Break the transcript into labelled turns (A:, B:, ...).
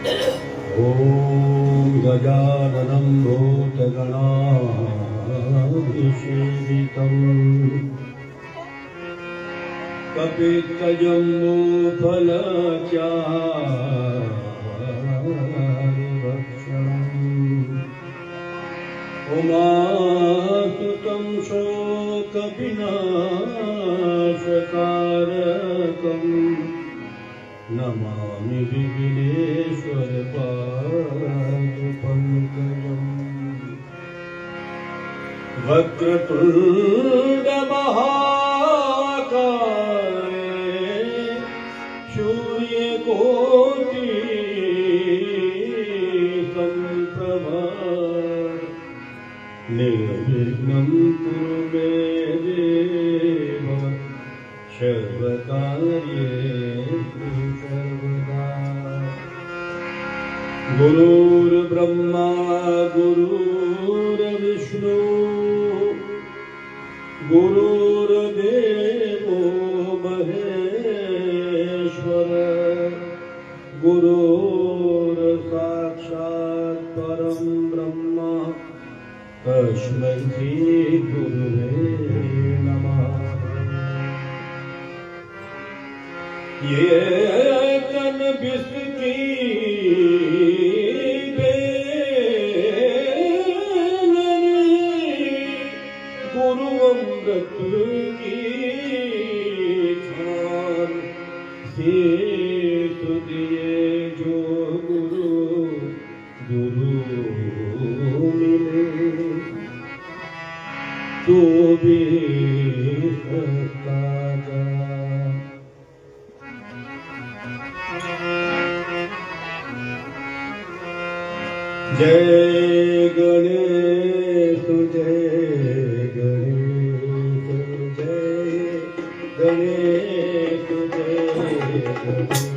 A: ॐ गजाननं भूतगणाधिसेवितं कपित्तजम्बूफलचारुभक्षणम् उमासुतं शोकविनाशकारकम् नमामि विघ्नेश्वरपादपङ्कजम् वक्रतुण्डमहाकाय सूर्यकोटिसम्प्रभा निर्विघ्नं कुरु मे देव सर्वकार्येषु सर्वदा। गुरुर्ब्रह्मा गुरुर्विष्णु गुरुर्देवो महेश्वर गुरुर्साक्षात् परं ब्रह्म तस्मै श्री गुरुवे नमः। ये तन बिस्की गुरु अमृत की छान शेष दिए जो गुरु गुरु मिले तो भी सकता जा। जय गणेश जय गणेश जय गणेश जय गणेश।